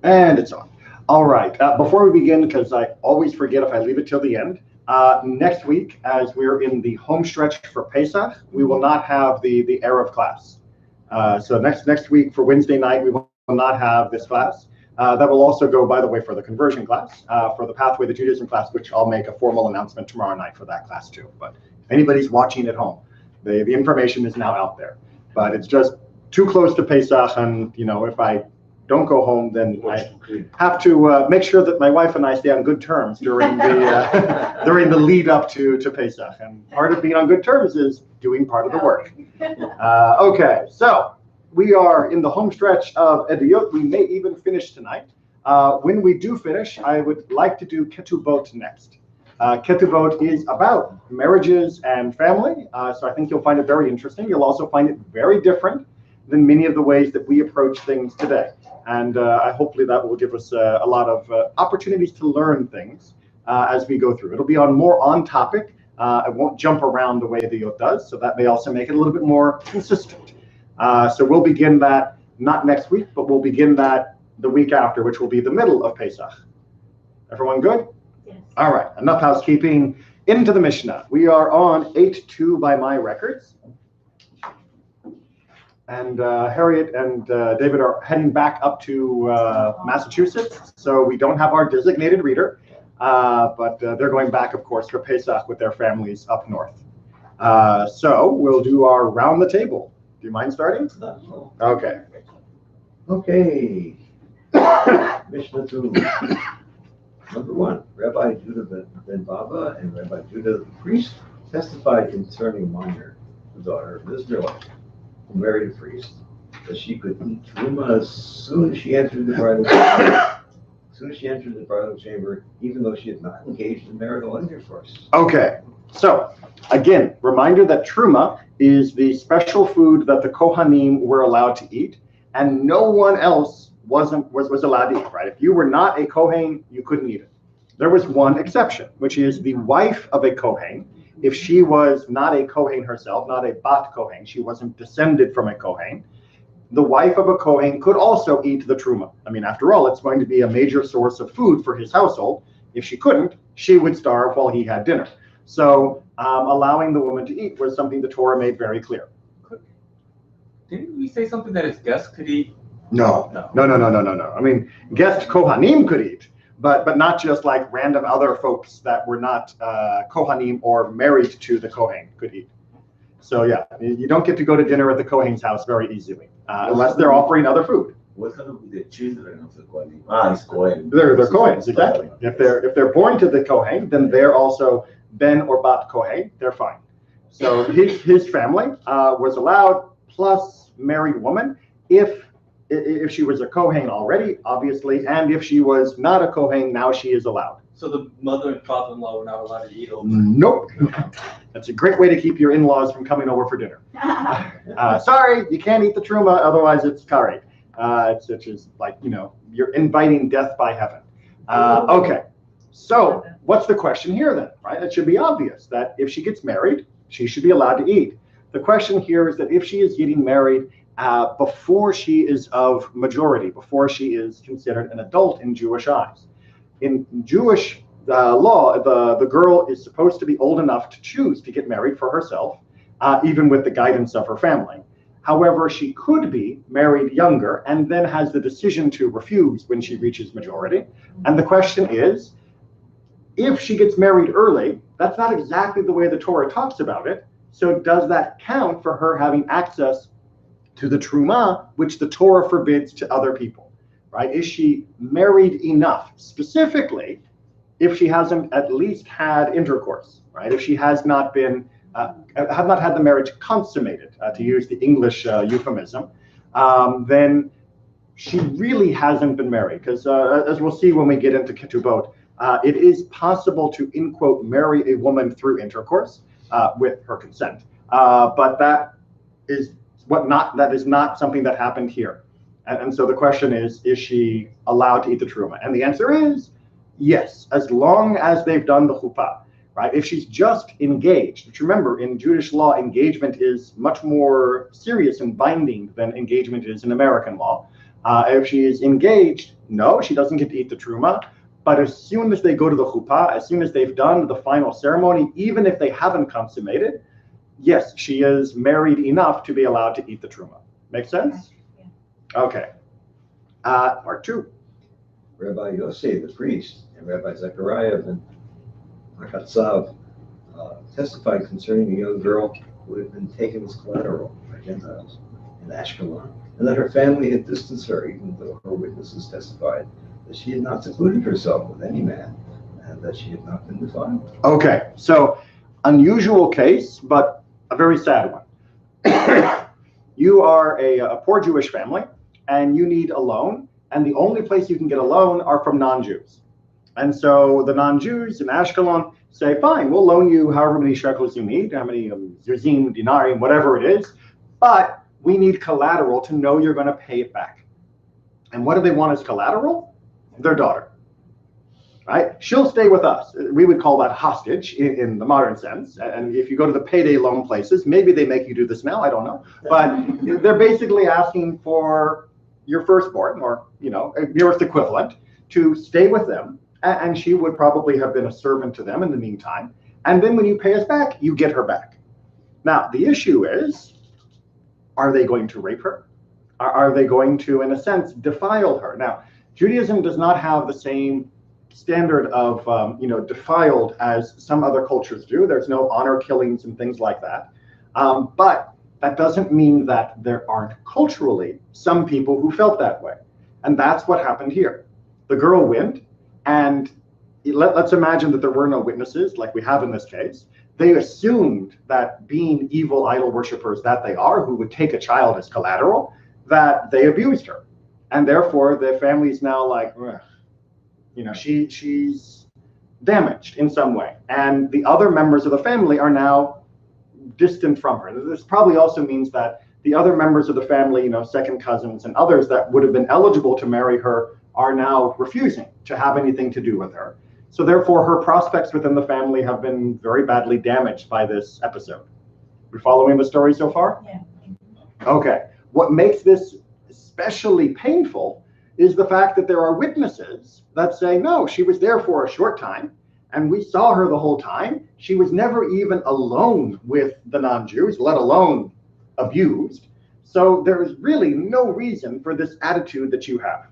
And it's on. All right. Before we begin, because I always forget if I leave it till the end, next week, as we're in the home stretch for Pesach, we will not have the Erev class. So next week for Wednesday night, we will not have this class. That will also go, by the way, for the conversion class, for the Pathway to Judaism class, which I'll make a formal announcement tomorrow night for that class too. But if anybody's watching at home, the information is now out there. But it's just too close to Pesach, and if I don't go home, then I have to make sure that my wife and I stay on good terms during the during the lead up to Pesach. And part of being on good terms is doing part of the work. Okay, so we are in the home stretch of Eduyot. We may even finish tonight. When we do finish, I would like to do Ketubot next. Ketubot is about marriages and family, so I think you'll find it very interesting. You'll also find it very different than many of the ways that we approach things today. And hopefully that will give us a lot of opportunities to learn things as we go through. It'll be more on topic. It won't jump around the way Eduyot does, so that may also make it a little bit more consistent. So we'll begin that not next week, but we'll begin that the week after, which will be the middle of Pesach. Everyone good? Yes. All right, enough housekeeping. Into the Mishnah. We are on 8-2 by my records. And Harriet and David are heading back up to Massachusetts, so we don't have our designated reader, but they're going back, of course, for Pesach with their families up north. So we'll do our round the table. Do you mind starting? No. Okay. Okay. Mishnah 2. Number 1, Rabbi Judah ben Baba and Rabbi Judah the priest testified concerning Minor, the daughter of Israelite, who married a priest, that she could eat truma as soon as she entered the bridal chamber, even though she had not engaged in marital intercourse. Okay. So again, reminder that truma is the special food that the Kohanim were allowed to eat, and no one else was allowed to eat. Right? If you were not a Kohen, you couldn't eat it. There was one exception, which is the wife of a Kohen. If she was not a Kohen herself, not a Bat Kohen, she wasn't descended from a Kohen, the wife of a Kohen could also eat the truma. I mean, after all, it's going to be a major source of food for his household. If she couldn't, she would starve while he had dinner. So allowing the woman to eat was something the Torah made very clear. Didn't we say something that his guests could eat? No. I mean, guest Kohanim could eat, but not just like random other folks that were not Kohanim or married to the Kohen could eat. So yeah, you don't get to go to dinner at the Kohen's house very easily, unless they're offering other food. What's going to be the children of the Kohen? It's Kohen. They're Kohens, exactly. If they're born to the Kohen, then they're also Ben or Bat Kohen. They're fine. So his family was allowed, plus married woman, if she was a Kohen already, obviously, and if she was not a Kohen, now she is allowed. So the mother and father-in-law were not allowed to eat over? Nope. That's a great way to keep your in-laws from coming over for dinner. Sorry, you can't eat the truma, otherwise it's karet. It's such as like, you're inviting death by heaven. Okay, so what's the question here then, right? It should be obvious that if she gets married, she should be allowed to eat. The question here is that if she is getting married before she is of majority, before she is considered an adult in Jewish eyes. In Jewish law, the girl is supposed to be old enough to choose to get married for herself, even with the guidance of her family. However, she could be married younger and then has the decision to refuse when she reaches majority. And the question is, if she gets married early, that's not exactly the way the Torah talks about it. So does that count for her having access to the truma, which the Torah forbids to other people? Right? Is she married enough? Specifically, if she hasn't at least had intercourse, right? If she has not been, have not had the marriage consummated, to use the English euphemism, then she really hasn't been married. Because as we'll see when we get into Ketubot, it is possible to, in quote, marry a woman through intercourse with her consent. But that is not something that happened here. And so the question is she allowed to eat the truma? And the answer is yes, as long as they've done the chuppah, right? If she's just engaged, which remember, in Jewish law, engagement is much more serious and binding than engagement is in American law. If she is engaged, no, she doesn't get to eat the truma. But as soon as they go to the chuppah, as soon as they've done the final ceremony, even if they haven't consummated, yes, she is married enough to be allowed to eat the truma. Make sense? Yeah. Okay. Part 2. Rabbi Yosef, the priest, and Rabbi Zechariah ben Akatsav testified concerning a young girl who had been taken as collateral by Gentiles in Ashkelon, and that her family had distanced her, even though her witnesses testified that she had not secluded herself with any man, and that she had not been defiled. Okay, so unusual case, but a very sad one. You are a poor Jewish family, and you need a loan, and the only place you can get a loan are from non-Jews. And so the non-Jews in Ashkelon say, fine, we'll loan you however many shekels you need, how many zuzim, dinarim, whatever it is, but we need collateral to know you're going to pay it back. And what do they want as collateral? Their daughter, right? She'll stay with us. We would call that hostage in the modern sense. And if you go to the payday loan places, maybe they make you do this now, I don't know. But they're basically asking for your firstborn, or nearest equivalent, to stay with them. And she would probably have been a servant to them in the meantime. And then when you pay us back, you get her back. Now, the issue is, are they going to rape her? Are they going to, in a sense, defile her? Now, Judaism does not have the same standard of, defiled as some other cultures do. There's no honor killings and things like that. But that doesn't mean that there aren't culturally some people who felt that way. And that's what happened here. The girl went, and let's imagine that there were no witnesses like we have in this case. They assumed that, being evil idol worshippers that they are, who would take a child as collateral, that they abused her. And therefore, the family's now like, she's damaged in some way. And the other members of the family are now distant from her. This probably also means that the other members of the family, second cousins and others that would have been eligible to marry her, are now refusing to have anything to do with her. So therefore, her prospects within the family have been very badly damaged by this episode. We following the story so far? Yeah. Okay. What makes this especially painful is the fact that there are witnesses that say, no, she was there for a short time, and we saw her the whole time. She was never even alone with the non-Jews, let alone abused. So there is really no reason for this attitude that you have.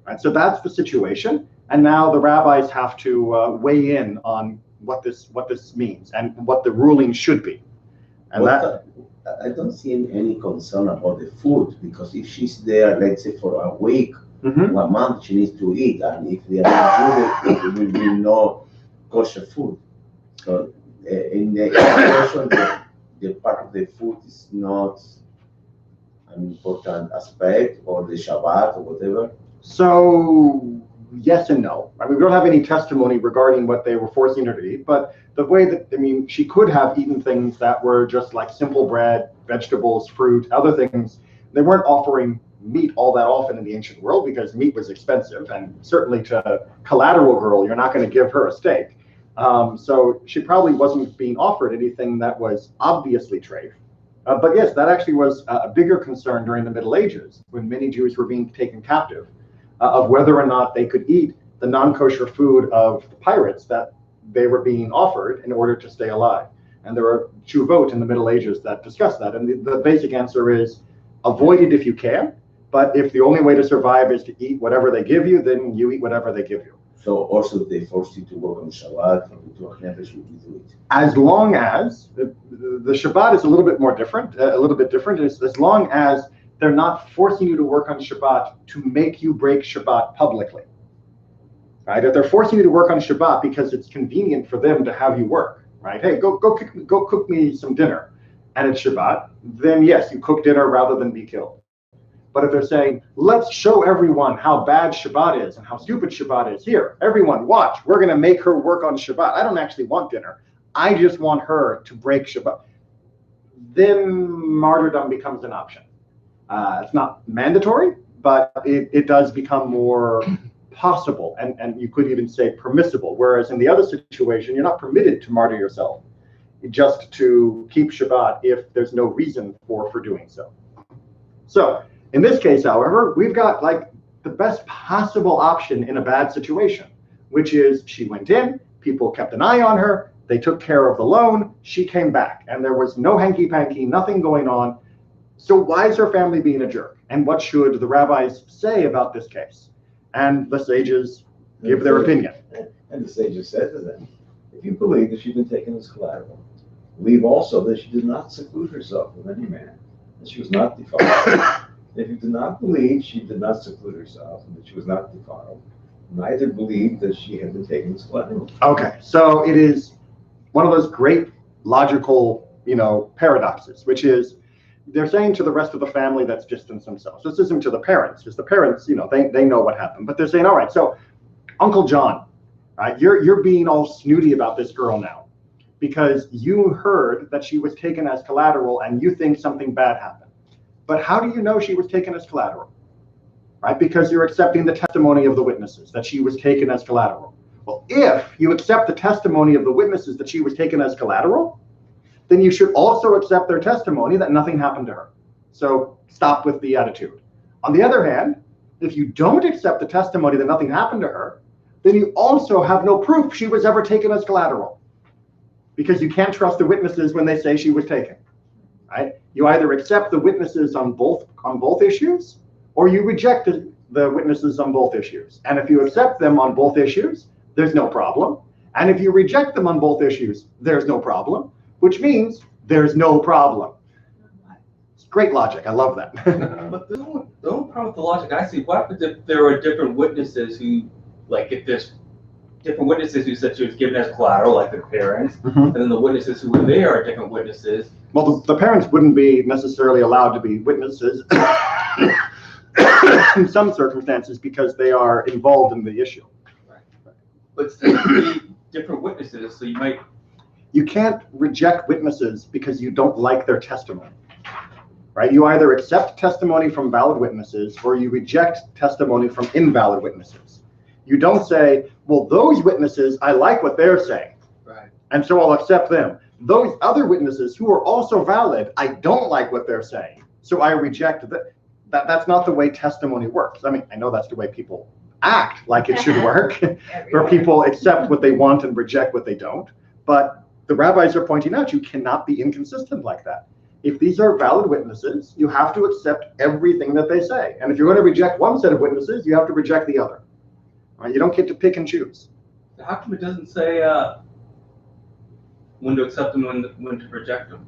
Right, so that's the situation. And now the rabbis have to weigh in on what this means and what the ruling should be. And I don't see any concern about the food, because if she's there, let's say for a week, 1 month, she needs to eat, and if they are not Jewish, there will be no kosher food. So in the question, the part of the food is not an important aspect, or the Shabbat or whatever. So yes and no. I mean, we don't have any testimony regarding what they were forcing her to eat, but the way that, she could have eaten things that were just like simple bread, vegetables, fruit, other things. They weren't offering meat all that often in the ancient world because meat was expensive, and certainly to a collateral girl, you're not going to give her a steak. So she probably wasn't being offered anything that was obviously treif. But yes, that actually was a bigger concern during the Middle Ages, when many Jews were being taken captive, of whether or not they could eat the non-kosher food of the pirates that they were being offered in order to stay alive. And there are tshuvot in the Middle Ages that discuss that. And the basic answer is, avoid it if you can, but if the only way to survive is to eat whatever they give you, then you eat whatever they give you. So also if they force you to work on Shabbat, from the Tuach Nefesh, you do it. As long as, the Shabbat is a little bit different, as long as they're not forcing you to work on Shabbat to make you break Shabbat publicly. Right? If they're forcing you to work on Shabbat because it's convenient for them to have you work, right? Hey, go cook me some dinner, and it's Shabbat, then yes, you cook dinner rather than be killed. But if they're saying, let's show everyone how bad Shabbat is and how stupid Shabbat is, here, everyone watch, we're going to make her work on Shabbat. I don't actually want dinner. I just want her to break Shabbat. Then martyrdom becomes an option. It's not mandatory, but it does become more possible, and you could even say permissible. Whereas in the other situation, you're not permitted to martyr yourself, just to keep Shabbat if there's no reason for doing so. So In this case, however, we've got like the best possible option in a bad situation, which is she went in, people kept an eye on her, they took care of the loan, she came back, and there was no hanky-panky, nothing going on. So why is her family being a jerk? And what should the rabbis say about this case? And the sages give their opinion. And the sages said to them, if you believe that she'd been taken as collateral, believe also that she did not seclude herself with any man, that she was not defiled. If you do not believe she did not seclude herself and that she was not defiled, neither believe that she had been taken as collateral. Okay, so it is one of those great logical, paradoxes, which is they're saying to the rest of the family that's distanced themselves. This isn't to the parents, because the parents, they know what happened. But they're saying, all right, so Uncle John, right, you're being all snooty about this girl now because you heard that she was taken as collateral and you think something bad happened. But how do you know she was taken as collateral? Right? Because you're accepting the testimony of the witnesses that she was taken as collateral. Well, if you accept the testimony of the witnesses that she was taken as collateral, then you should also accept their testimony that nothing happened to her. So stop with the attitude. On the other hand, if you don't accept the testimony that nothing happened to her, then you also have no proof she was ever taken as collateral, because you can't trust the witnesses when they say she was taken. Right? You either accept the witnesses on both issues, or you reject the witnesses on both issues. And if you accept them on both issues, there's no problem. And if you reject them on both issues, there's no problem, which means there's no problem. It's great logic. I love that. But the only problem with the logic I see, what happens if there are different witnesses who, like if there's different witnesses who said she was given as collateral, like the parents, and then the witnesses who were there are different witnesses. Well, the parents wouldn't be necessarily allowed to be witnesses in some circumstances because they are involved in the issue. Right. But still, be different witnesses, so you can't reject witnesses because you don't like their testimony. Right? You either accept testimony from valid witnesses or you reject testimony from invalid witnesses. You don't say, well, those witnesses, I like what they're saying. Right. And so I'll accept them. Those other witnesses who are also valid, I don't like what they're saying. So I reject that. That's not the way testimony works. I mean, I know that's the way people act like it should work, where people accept what they want and reject what they don't. But the rabbis are pointing out you cannot be inconsistent like that. If these are valid witnesses, you have to accept everything that they say. And if you're going to reject one set of witnesses, you have to reject the other. Right? You don't get to pick and choose. How come it doesn't say when to accept them and when to reject them?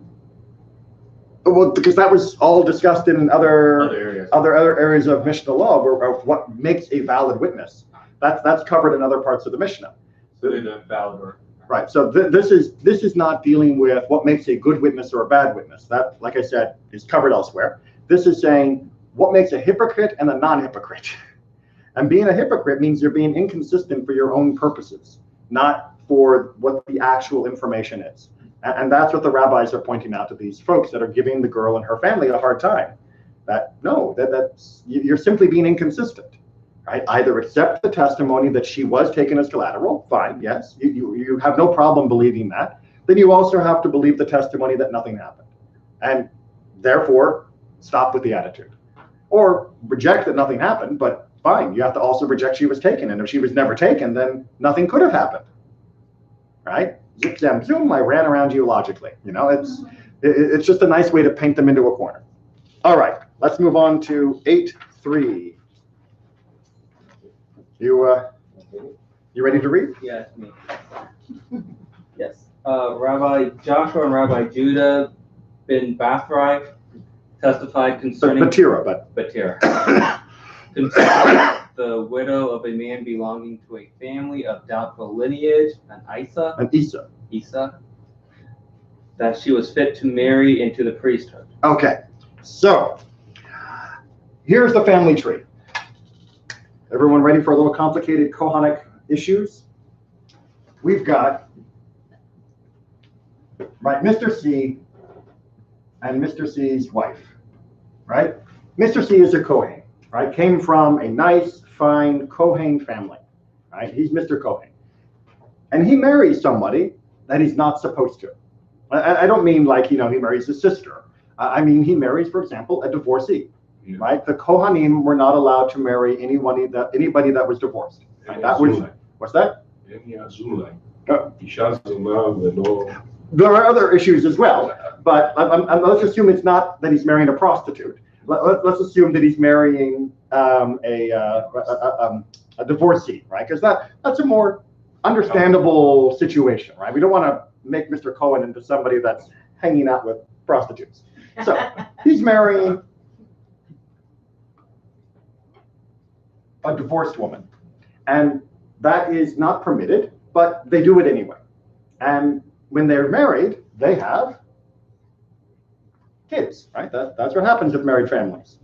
Well, because that was all discussed in other areas of Mishnah law, of what makes a valid witness. That's covered in other parts of the Mishnah. So they're valid or right. So this is not dealing with what makes a good witness or a bad witness. That, like I said, is covered elsewhere. This is saying what makes a hypocrite and a non-hypocrite. And being a hypocrite means you're being inconsistent for your own purposes, not for what the actual information is. And that's what the rabbis are pointing out to these folks that are giving the girl and her family a hard time. That's you're simply being inconsistent, right? Either accept the testimony that she was taken as collateral, fine, yes, you have no problem believing that. Then you also have to believe the testimony that nothing happened, and therefore stop with the attitude, or reject that nothing happened. But fine, you have to also reject she was taken, and if she was never taken, then nothing could have happened, right? Zip, zam, zoom, I ran around you logically. It's just a nice way to paint them into a corner. All right, let's move on to 8:3. You ready to read? Yes, me. Yes. Rabbi Joshua and Rabbi Judah ben Bathrai testified concerning Batira. Concerning the widow of a man belonging to a family of doubtful lineage, an Isa, that she was fit to marry into the priesthood. Okay, so here's the family tree. Everyone ready for a little complicated Kohanic issues? We've got Mr. C and Mr. C's wife, right? Mr. C is a Kohen, right? Came from a nice, fine Kohen family, right? He's Mr. Kohen. And he marries somebody that he's not supposed to. I don't mean like, he marries his sister. I mean, he marries, for example, a divorcee. right? The Kohanim were not allowed to marry anybody that was divorced. Right? That was, what's that? There are other issues as well, but let's assume it's not that he's marrying a prostitute. Let's assume that he's marrying a divorcee, right? Because that's a more understandable situation, right? We don't want to make Mr. Cohen into somebody that's hanging out with prostitutes. So he's marrying a divorced woman, and that is not permitted, but they do it anyway. And when they're married, they have kids, right? That's what happens with married families.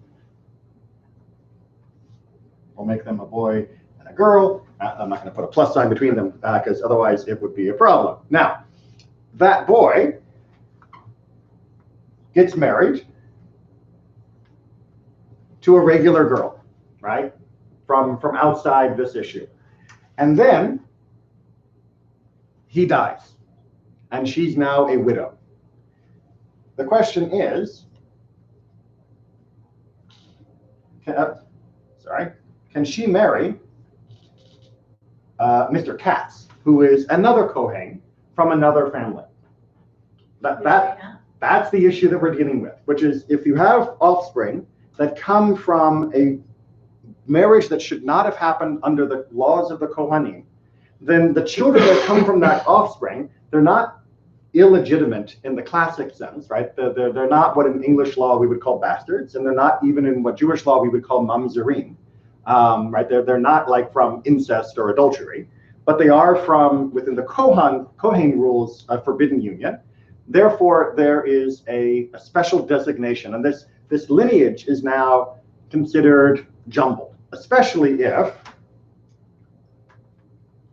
We'll make them a boy and a girl. I'm not going to put a plus sign between them because otherwise it would be a problem. Now, that boy gets married to a regular girl, right? From outside this issue. And then he dies, and she's now a widow. The question is, can she marry Mr. Katz, who is another Kohen from another family? That's the issue that we're dealing with, which is if you have offspring that come from a marriage that should not have happened under the laws of the Kohanim, then the children that come from that offspring, they're not illegitimate in the classic sense, right? They're not what in English law we would call bastards, and they're not even in what Jewish law we would call mamzerim, right? They're not like from incest or adultery, but they are from within the Kohen rules of forbidden union. Therefore, there is a special designation, and this lineage is now considered jumbled, especially if,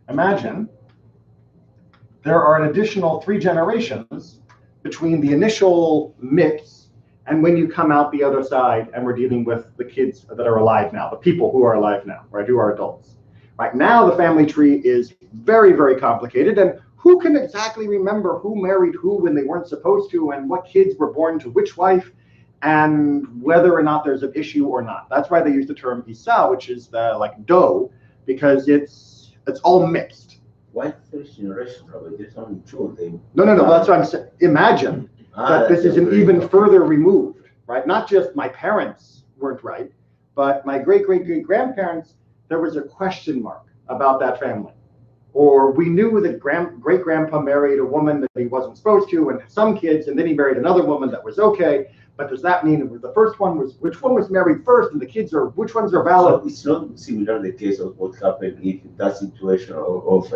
imagine, there are an additional 3 generations between the initial mix and when you come out the other side and we're dealing with the kids that are alive now, the people who are alive now, right, who are adults. Right now, the family tree is very, very complicated, and who can exactly remember who married who when they weren't supposed to and what kids were born to which wife and whether or not there's an issue or not. That's why they use the term Isa, which is like dough, because it's all mixed. Why 3rd generation, Rabbi? There's only 2 of them. No, that's what I'm saying. Imagine that this is an even further removed, right? Not just my parents weren't right, but my great-great-great-grandparents, there was a question mark about that family. Or we knew that great-grandpa married a woman that he wasn't supposed to and some kids, and then he married another woman that was okay. But does that mean the first one was, which one was married first, and the kids are, which ones are valid? So it's not similar the case of what happened if that situation of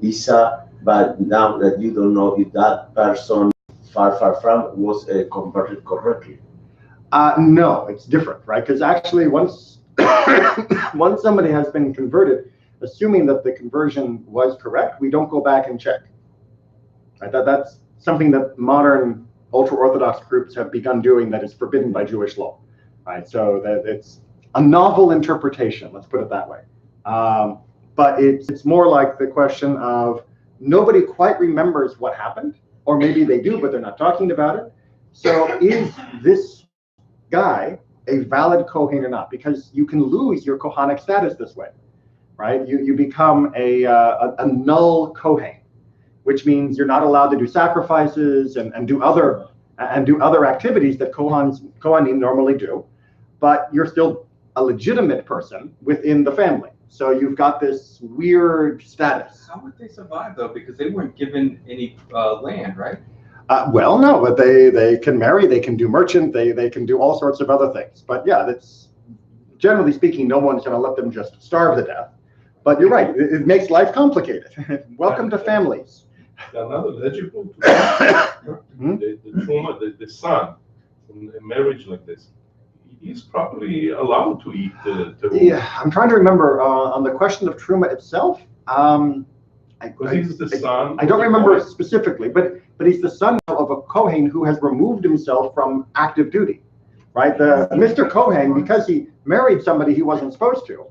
Isa, but now that you don't know if that person far from was converted correctly. No, it's different, right? Because actually once somebody has been converted, assuming that the conversion was correct, we don't go back and check. Right? That's something that modern ultra-Orthodox groups have begun doing that is forbidden by Jewish law, right? So that it's a novel interpretation, let's put it that way. But it's more like the question of nobody quite remembers what happened, or maybe they do, but they're not talking about it. So is this guy a valid Kohen or not? Because you can lose your Kohanic status this way, right? You become a null Kohen, which means you're not allowed to do sacrifices and do other activities that Kohanim normally do, but you're still a legitimate person within the family. So you've got this weird status. How would they survive though? Because they weren't given any land, right? Well, no, but they can marry, they can do merchant, they can do all sorts of other things. But yeah, that's generally speaking, no one's going to let them just starve to death. But you're right, it makes life complicated. Welcome to families. Another eligible to the truma, the son, in a marriage like this, he's probably allowed to eat the Yeah, I'm trying to remember on the question of truma itself. He's the son. I don't remember specifically, but he's the son of a Kohen who has removed himself from active duty, right? Mr. Kohen, because he married somebody he wasn't supposed to,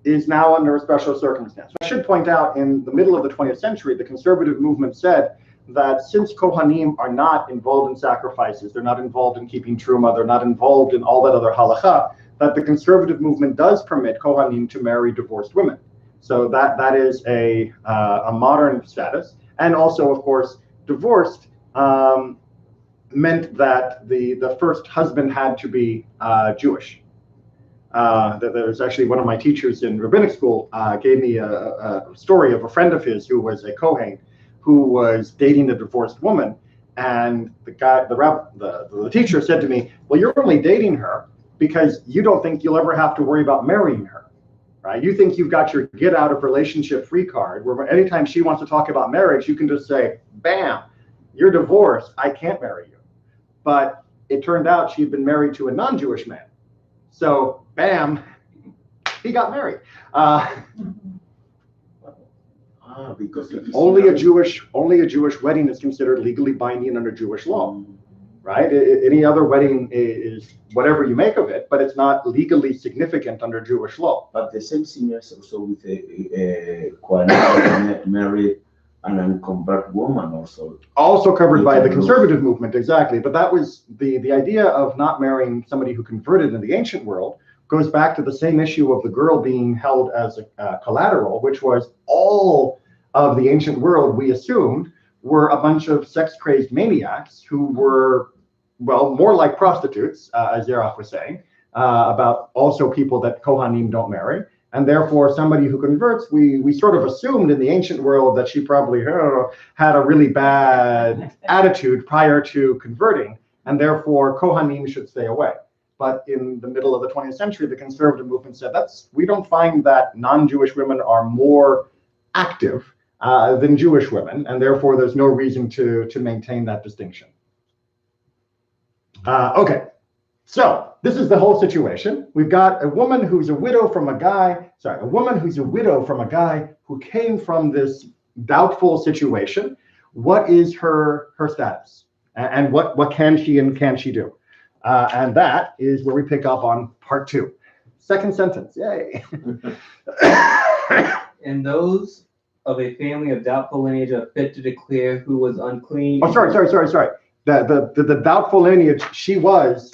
is now under a special circumstance. I should point out, in the middle of the 20th century, the conservative movement said, that since Kohanim are not involved in sacrifices, they're not involved in keeping truma, they're not involved in all that other halacha, that the conservative movement does permit Kohanim to marry divorced women. So that is a modern status. And also, of course, divorced meant that the first husband had to be Jewish. There's actually one of my teachers in rabbinic school gave me a story of a friend of his who was a Kohen who was dating a divorced woman, and the teacher said to me, "Well, you're only dating her because you don't think you'll ever have to worry about marrying her, right? You think you've got your get out of relationship free card, where anytime she wants to talk about marriage, you can just say, bam, you're divorced, I can't marry you." But it turned out she'd been married to a non-Jewish man. So, bam, he got married. Because only a Jewish wedding is considered legally binding under Jewish law, right? Any other wedding is whatever you make of it, but it's not legally significant under Jewish law. But the same seniors also with a Kohen married an unconverted woman also. Also covered by the conservative movement, exactly. But that was the idea of not marrying somebody who converted in the ancient world goes back to the same issue of the girl being held as a collateral, which was all of the ancient world, we assumed, were a bunch of sex-crazed maniacs who were, well, more like prostitutes, as Zerach was saying, about also people that Kohanim don't marry. And therefore, somebody who converts, we sort of assumed in the ancient world that she probably had a really bad attitude prior to converting, and therefore Kohanim should stay away. But in the middle of the 20th century, the conservative movement said, we don't find that non-Jewish women are more active than Jewish women, and therefore there's no reason to maintain that distinction. Okay, so this is the whole situation. We've got a woman who's a widow from a guy who came from this doubtful situation. What is her status? And what can she and can't she do? And that is where we pick up on part 2. Second sentence, yay. And those of a family of doubtful lineage are fit to declare who was unclean. Oh, sorry. The doubtful lineage, she was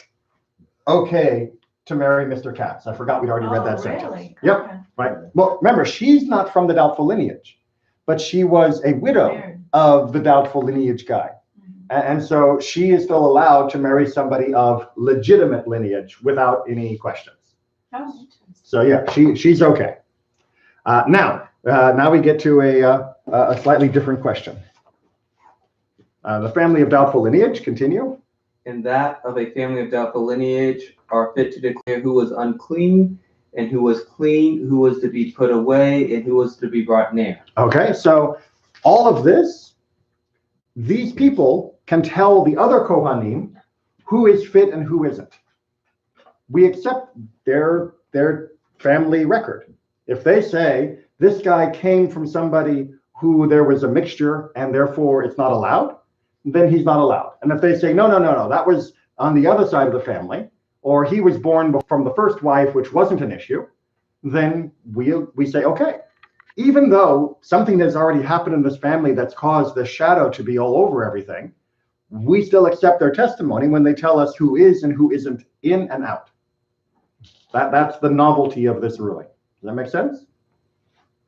okay to marry Mr. Katz. I forgot we'd already read that sentence. Really? Yep, Okay. right. Well, remember, she's not from the doubtful lineage, but she was a widow of the doubtful lineage guy. And so she is still allowed to marry somebody of legitimate lineage without any questions. So yeah, she's okay. Now we get to a slightly different question. The family of doubtful lineage, continue. And that of a family of doubtful lineage are fit to declare who was unclean and who was clean, who was to be put away, and who was to be brought near. Okay, so all of this, these people can tell the other Kohanim who is fit and who isn't. We accept their family record. If they say this guy came from somebody who there was a mixture and therefore it's not allowed, then he's not allowed. And if they say, no, that was on the other side of the family, or he was born from the first wife, which wasn't an issue, then we say, okay. Even though something has already happened in this family that's caused the shadow to be all over everything, we still accept their testimony when they tell us who is and who isn't in and out. That's the novelty of this ruling. Does that make sense?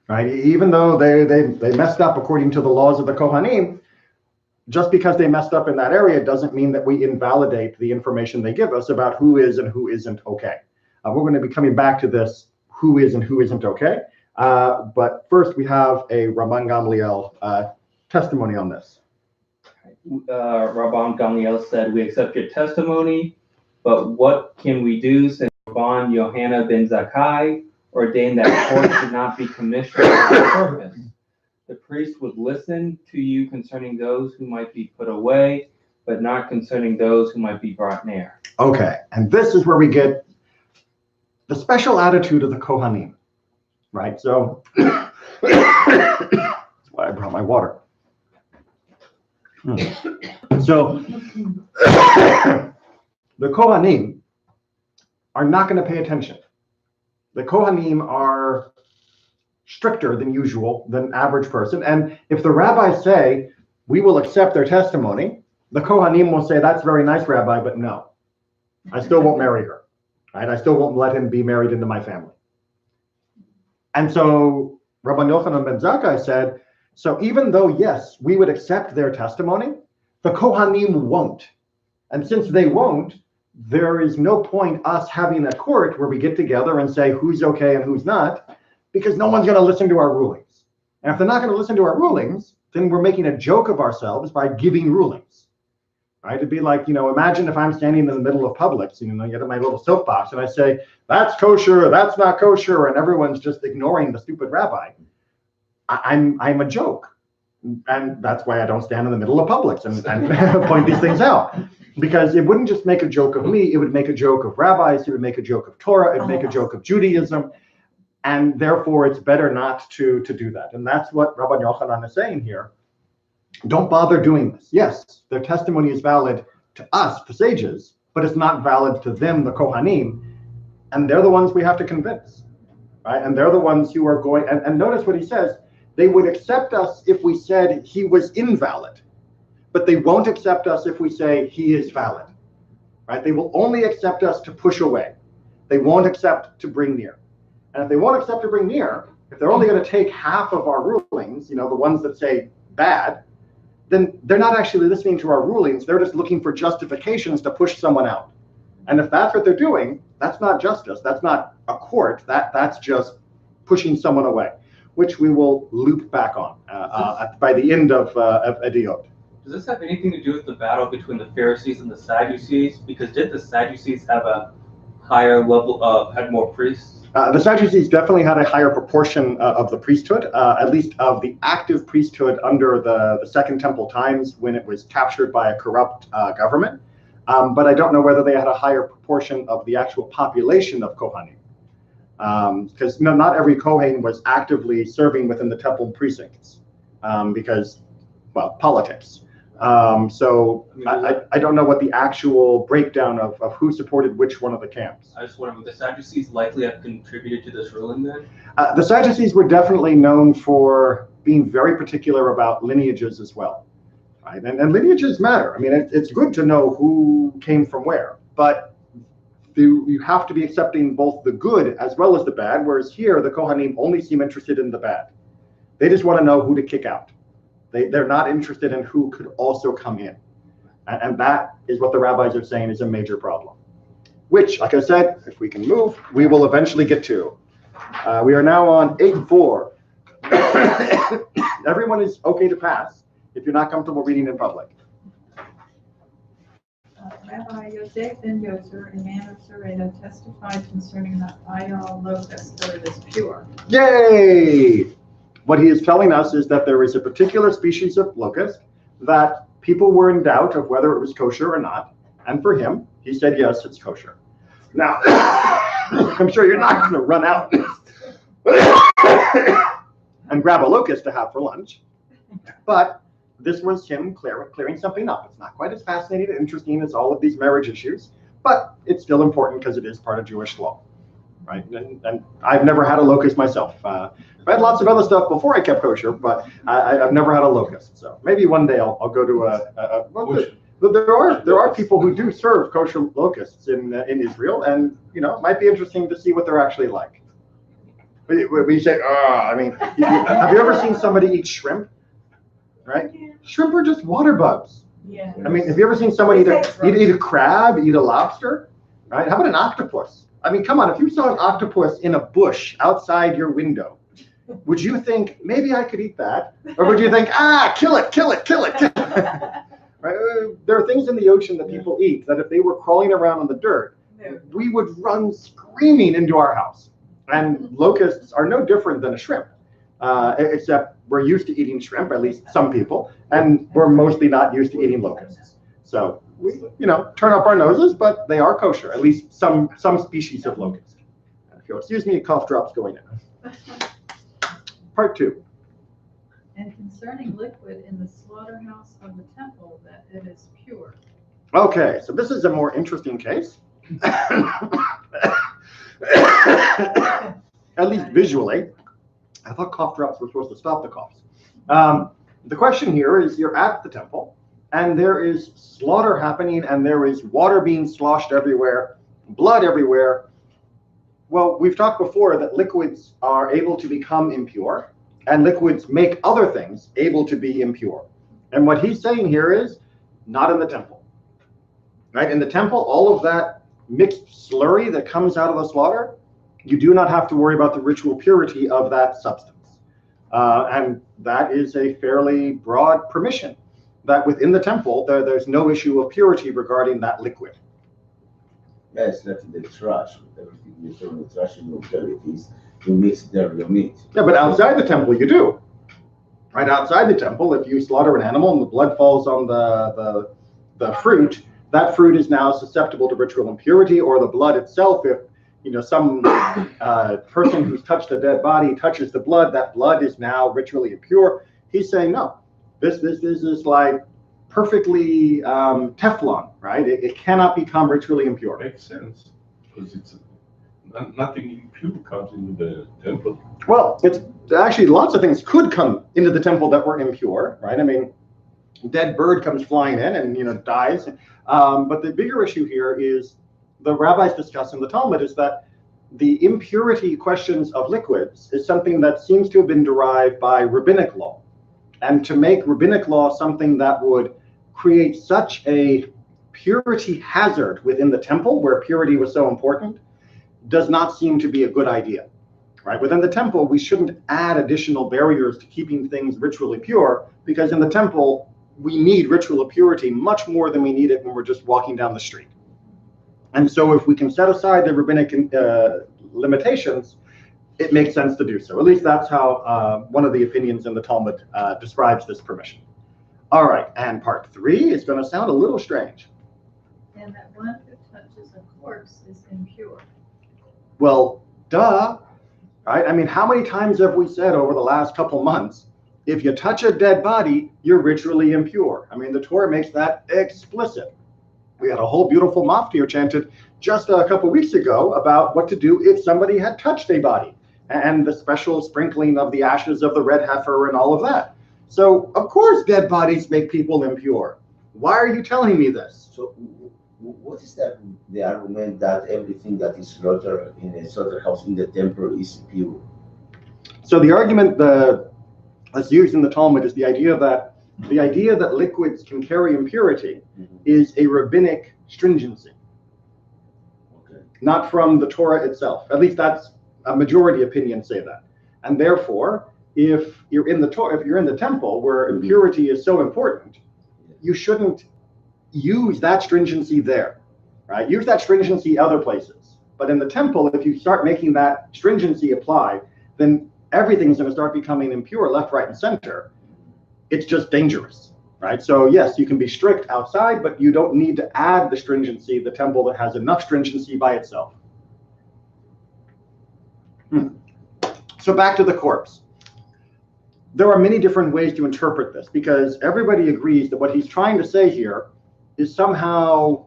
Right? Even though they messed up according to the laws of the Kohanim, just because they messed up in that area doesn't mean that we invalidate the information they give us about who is and who isn't okay. We're going to be coming back to this, who is and who isn't okay. But first we have a Rabban Gamliel testimony on this. Rabban Gamliel said, "We accept your testimony, but what can we do since Rabban Yohanan ben Zakkai ordained that court should not be commissioned for this purpose? The priest would listen to you concerning those who might be put away, but not concerning those who might be brought near." Okay, and this is where we get the special attitude of the Kohanim, right? So that's why I brought my water. So the Kohanim are not going to pay attention. The Kohanim are stricter than usual, than average person. And if the rabbis say, we will accept their testimony. The Kohanim will say, that's very nice, Rabbi, but no, I still won't marry her. Right? I still won't let him be married into my family. And so Rabban Yochanan ben Zakkai said, so even though, yes, we would accept their testimony, the Kohanim won't. And since they won't, there is no point us having a court where we get together and say who's okay and who's not, because no one's going to listen to our rulings. And if they're not going to listen to our rulings, then we're making a joke of ourselves by giving rulings. Right? It'd be like, imagine if I'm standing in the middle of Publix, I get in my little soapbox and I say, that's kosher, that's not kosher, and everyone's just ignoring the stupid rabbi. I'm a joke. And that's why I don't stand in the middle of Publix and point these things out. Because it wouldn't just make a joke of me, it would make a joke of rabbis, it would make a joke of Torah, it would make a joke of Judaism. And therefore, it's better not to do that. And that's what Rabban Yochanan is saying here. Don't bother doing this. Yes, their testimony is valid to us, the sages, but it's not valid to them, the Kohanim. And they're the ones we have to convince. Right? And they're the ones who are going, and notice what he says, they would accept us if we said he was invalid, but they won't accept us if we say he is valid. Right? They will only accept us to push away. They won't accept to bring near. And if they won't accept to bring near, if they're only going to take half of our rulings, the ones that say bad, then they're not actually listening to our rulings. They're just looking for justifications to push someone out. And if that's what they're doing, that's not justice. That's not a court. That's just pushing someone away, which we will loop back on by the end of Eduyot. Does this have anything to do with the battle between the Pharisees and the Sadducees? Because did the Sadducees have a higher level, had more priests? The Sadducees definitely had a higher proportion of the priesthood, at least of the active priesthood under the Second Temple times when it was captured by a corrupt government. But I don't know whether they had a higher proportion of the actual population of Kohanim. Because not every Kohen was actively serving within the temple precincts because, politics. So I don't know what the actual breakdown of who supported which one of the camps. I just wonder, would the Sadducees likely have contributed to this ruling then? The Sadducees were definitely known for being very particular about lineages as well. Right? And lineages matter. I mean, it's good to know who came from where, but you have to be accepting both the good as well as the bad, whereas here the Kohanim only seem interested in the bad. They just want to know who to kick out. They're not interested in who could also come in. And that is what the rabbis are saying is a major problem. Which, like I said, if we can move, we will eventually get to. We are now on 8-4. Everyone is okay to pass if you're not comfortable reading in public. Rabbi Yosef ben Yozer, a man of Sereda, testified concerning the Ayal locust that it is pure. Yay! What he is telling us is that there is a particular species of locust that people were in doubt of whether it was kosher or not. And for him, he said, yes, it's kosher. Now, I'm sure you're not going to run out and grab a locust to have for lunch. But this was him clearing something up. It's not quite as fascinating and interesting as all of these marriage issues, but it's still important because it is part of Jewish law. Right? And I've never had a locust myself. I had lots of other stuff before I kept kosher, but I've never had a locust. So maybe one day I'll go to there are people who do serve kosher locusts in Israel, and it might be interesting to see what they're actually like. We say, have you ever seen somebody eat shrimp? Right? Shrimp are just water bugs. Yeah. I mean, have you ever seen somebody eat a crab, eat a lobster? Right? How about an octopus? I mean, come on, if you saw an octopus in a bush outside your window, would you think, maybe I could eat that? Or would you think, kill it? Right? There are things in the ocean that people eat that if they were crawling around on the dirt, we would run screaming into our house. And locusts are no different than a shrimp, except we're used to eating shrimp, at least some people, and we're mostly not used to eating locusts. So we, turn up our noses, but they are kosher, at least some species of locust. If you'll excuse me, a cough drop's going in. Part 2. And concerning liquid in the slaughterhouse of the temple, that it is pure. Okay, so this is a more interesting case. At least visually. I thought cough drops were supposed to stop the coughs. The question here is, you're at the temple, and there is slaughter happening, and there is water being sloshed everywhere, blood everywhere. Well, we've talked before that liquids are able to become impure, and liquids make other things able to be impure. And what he's saying here is, not in the temple. Right? In the temple, all of that mixed slurry that comes out of the slaughter, you do not have to worry about the ritual purity of that substance. And that is a fairly broad permission, that within the temple, there's no issue of purity regarding that liquid. Yeah, it's like the trash. Everything you throw in the trash, you don't care it is. You mix there your meat. Yeah, but outside the temple, you do. Right outside the temple, if you slaughter an animal and the blood falls on the fruit, that fruit is now susceptible to ritual impurity, or the blood itself, if some person who's touched a dead body touches the blood, that blood is now ritually impure. He's saying, no, this is like perfectly Teflon, right? It cannot become ritually impure. Makes sense, because it's nothing impure comes into the temple. Well, it's actually lots of things could come into the temple that were impure, right? I mean, dead bird comes flying in and dies. But the bigger issue here is, the rabbis discuss in the Talmud, is that the impurity questions of liquids is something that seems to have been derived by rabbinic law. And to make rabbinic law something that would create such a purity hazard within the temple, where purity was so important, does not seem to be a good idea. Right? Within the temple, we shouldn't add additional barriers to keeping things ritually pure, because in the temple, we need ritual purity much more than we need it when we're just walking down the street. And so if we can set aside the rabbinic limitations, it makes sense to do so. At least that's how one of the opinions in the Talmud describes this permission. All right, and part 3 is going to sound a little strange. And that one who touches a corpse is impure. Well, duh, right? I mean, how many times have we said over the last couple months, if you touch a dead body, you're ritually impure? I mean, the Torah makes that explicit. We had a whole beautiful maftir chanted just a couple weeks ago about what to do if somebody had touched a body, and the special sprinkling of the ashes of the red heifer and all of that. So, of course, dead bodies make people impure. Why are you telling me this? So, what is that? The argument that everything that is slaughtered in a slaughterhouse in the temple is pure? So the argument that's used in the Talmud is the idea that liquids can carry impurity is a rabbinic stringency, not from the Torah itself. At least that's a majority opinion say that. And therefore, if you're in the temple where impurity is so important, you shouldn't use that stringency there, right? Use that stringency other places. But in the temple, if you start making that stringency apply, then everything's going to start becoming impure left, right, and center. It's just dangerous, right? So yes, you can be strict outside, but you don't need to add the stringency, the temple that has enough stringency by itself. So back to the corpse. There are many different ways to interpret this, because everybody agrees that what he's trying to say here is somehow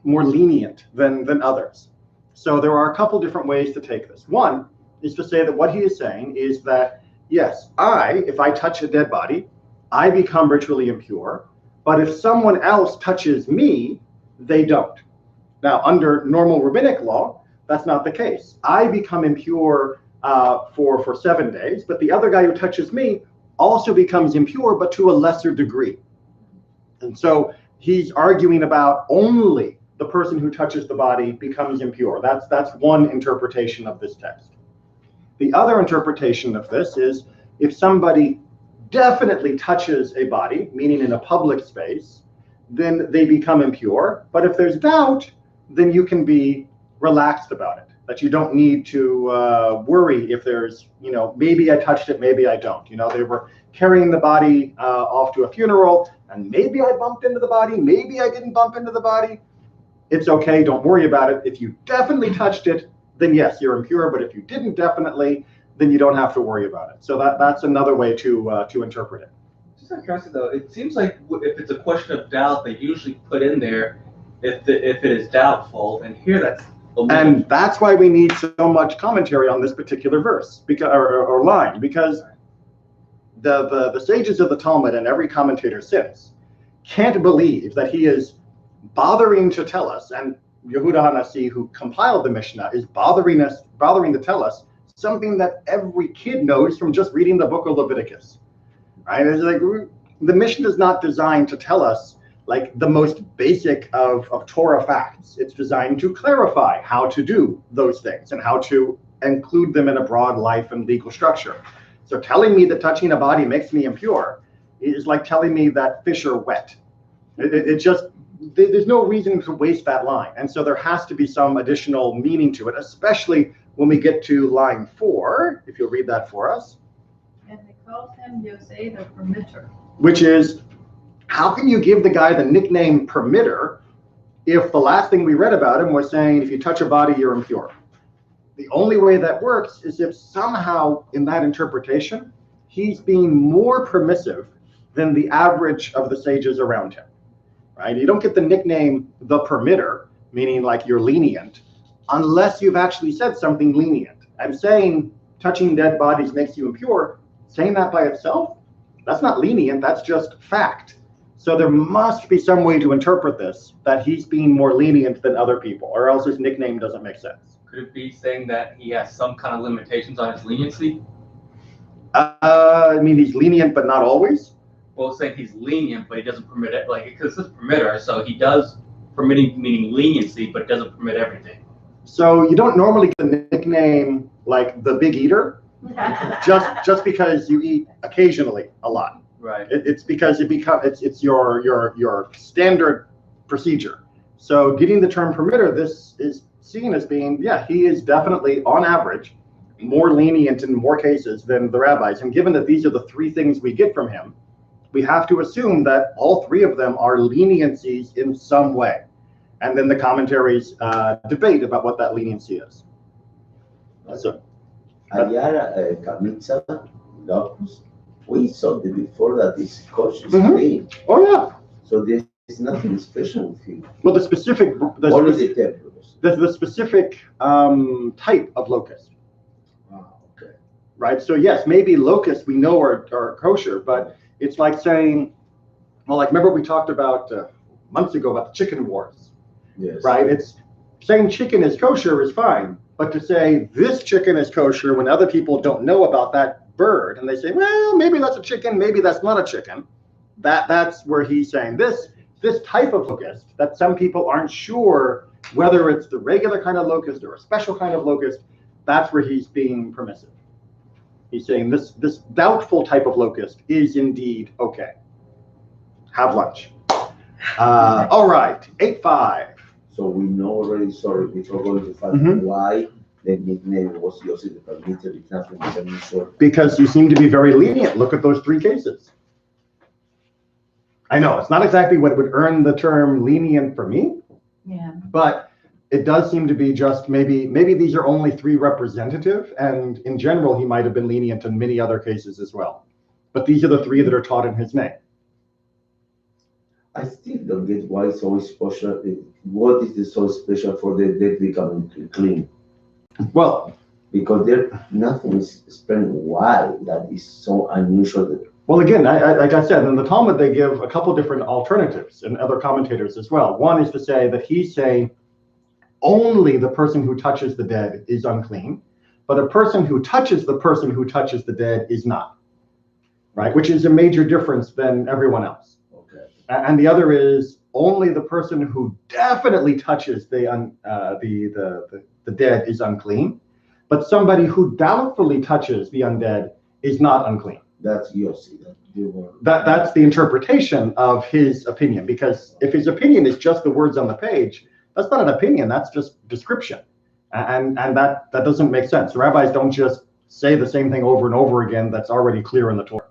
more lenient than others. So there are a couple different ways to take this. One is to say that what he is saying is that, yes, if I touch a dead body, I become ritually impure, but if someone else touches me, they don't. Now, under normal rabbinic law, that's not the case. I become impure for 7 days, but the other guy who touches me also becomes impure, but to a lesser degree. And so he's arguing about only the person who touches the body becomes impure. That's one interpretation of this text. The other interpretation of this is, if somebody definitely touches a body, meaning in a public space, then they become impure. But if there's doubt, then you can be relaxed about it, that you don't need to worry if there's, maybe I touched it, maybe I don't. They were carrying the body off to a funeral, and maybe I bumped into the body, maybe I didn't bump into the body. It's okay, don't worry about it. If you definitely touched it, then yes, you're impure. But if you didn't definitely, then you don't have to worry about it. So that's another way to interpret it. Just out of curiosity, though, it seems like if it's a question of doubt, they usually put in there if it is doubtful, and here that's and that's why we need so much commentary on this particular verse, or line, because the sages of the Talmud and every commentator since can't believe that he is bothering to tell us, and Yehuda HaNasi, who compiled the Mishnah, is bothering to tell us something that every kid knows from just reading the book of Leviticus, right? It's like the Mishnah is not designed to tell us like the most basic of Torah facts. It's designed to clarify how to do those things and how to include them in a broad life and legal structure. So telling me that touching a body makes me impure is like telling me that fish are wet. It just, there's no reason to waste that line. And so there has to be some additional meaning to it, especially when we get to line 4, if you'll read that for us. And they called him Yosei the Permitter. Which is, how can you give the guy the nickname Permitter if the last thing we read about him was saying, if you touch a body, you're impure? The only way that works is if somehow in that interpretation, he's being more permissive than the average of the sages around him, right? You don't get the nickname the Permitter, meaning like you're lenient, unless you've actually said something lenient. And saying touching dead bodies makes you impure, saying that by itself, that's not lenient, that's just fact. So there must be some way to interpret this, that he's being more lenient than other people, or else his nickname doesn't make sense. Could it be saying that he has some kind of limitations on his leniency? I mean, he's lenient, but not always. Well, saying he's lenient, but he doesn't permit it, like, because it's permitter, so he does permitting, meaning leniency, but doesn't permit everything. So you don't normally get the nickname like the Big Eater, just because you eat occasionally a lot. Right. It's because it's your standard procedure. So getting the term permitter, this is seen as being, yeah, he is definitely on average more lenient in more cases than the rabbis. And given that these are the 3 things we get from him, we have to assume that all 3 of them are leniencies in some way. And then the commentaries debate about what that leniency is. So, Ayara Kamitza, locus, we saw before that this kosher is clean. Oh yeah. So there's nothing special with him. Well, the specific type of locust. Oh, okay. Right. So yes, maybe locusts we know are kosher, but it's like saying, well, like remember we talked about months ago about the chicken wars. Yes. Right. It's saying chicken is kosher is fine, but to say this chicken is kosher when other people don't know about that bird and they say, well, maybe that's a chicken, maybe that's not a chicken. That's where he's saying this type of locust that some people aren't sure whether it's the regular kind of locust or a special kind of locust. That's where he's being permissive. He's saying this doubtful type of locust is indeed okay. Have lunch. All right, 8-5. So we know already, sorry, before going to find why the nickname was Yossi the Permitter, it's nothing unusual. Because you seem to be very lenient. Look at those 3 cases. I know, it's not exactly what would earn the term lenient for me. Yeah. But it does seem to be just maybe these are only 3 representative, and in general, he might have been lenient in many other cases as well. But these are the 3 that are taught in his name. I still don't get why it's so special. What is it so special for the dead becoming clean? Well, because there nothing is explained why that is so unusual. Well, again, like I said, in the Talmud, they give a couple different alternatives and other commentators as well. One is to say that he's saying only the person who touches the dead is unclean, but a person who touches the person who touches the dead is not, right? Which is a major difference than everyone else. Okay. And the other is only the person who definitely touches the dead is unclean, but somebody who doubtfully touches the undead is not unclean. That's Yossi. That's the interpretation of his opinion, because if his opinion is just the words on the page, that's not an opinion, that's just description. And that doesn't make sense. Rabbis don't just say the same thing over and over again that's already clear in the Torah.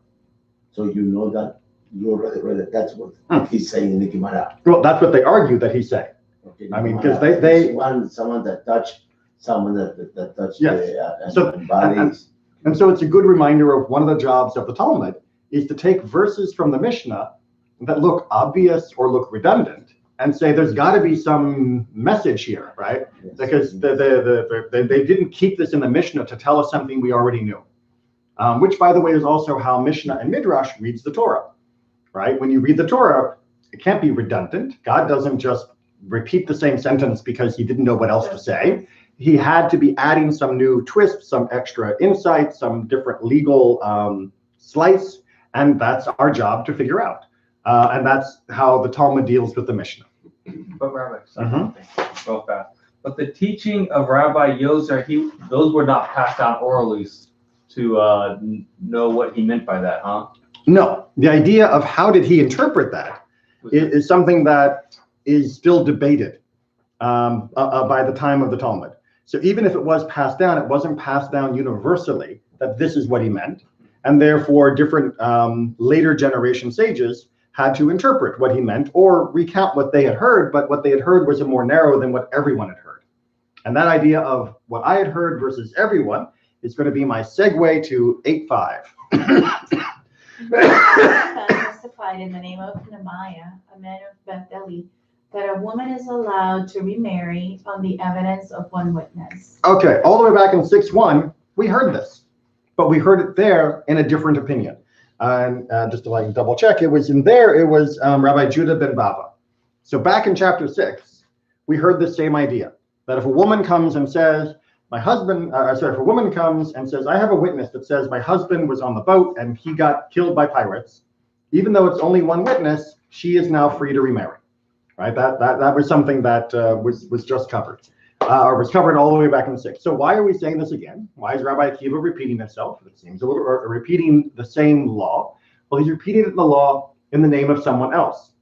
So you know that you already read it. That's what he's saying in the Gemara. Well, that's what they argue that he's saying. Okay, I mean, because they someone that touched someone that touched yes. the bodies. And so it's a good reminder of one of the jobs of the Talmud is to take verses from the Mishnah that look obvious or look redundant and say there's got to be some message here, right? Yes. Because they didn't keep this in the Mishnah to tell us something we already knew. which, by the way, is also how Mishnah and Midrash reads the Torah, right? When you read the Torah, it can't be redundant. God doesn't just repeat the same sentence because he didn't know what else to say. He had to be adding some new twist, some extra insight, some different legal slice, and that's our job to figure out. And that's how the Talmud deals with the Mishnah. But Rabbi, real fast. But the teaching of Rabbi Yozer, those were not passed down orally to know what he meant by that, huh? No, the idea of how did he interpret that is something that is still debated by the time of the Talmud. So even if it was passed down, it wasn't passed down universally that this is what he meant. And therefore, different later generation sages had to interpret what he meant or recount what they had heard, but what they had heard was more narrow than what everyone had heard. And that idea of what I had heard versus everyone is going to be my segue to 8.5. Testified in the name of Nehemiah, a man of Beth-Eli, that a woman is allowed to remarry on the evidence of one witness. Okay, all the way back in 6.1, we heard this, but we heard it there in a different opinion. And just to like double check, it was Rabbi Judah ben Bava. So back in chapter 6, we heard the same idea, that if a woman comes and says, if a woman comes and says, I have a witness that says my husband was on the boat and he got killed by pirates, even though it's only one witness, she is now free to remarry, right? That was something that was just covered, or was covered all the way back in 6. So why are we saying this again? Why is Rabbi Akiva repeating himself? It seems a little, or repeating the same law. Well, he's repeating the law in the name of someone else.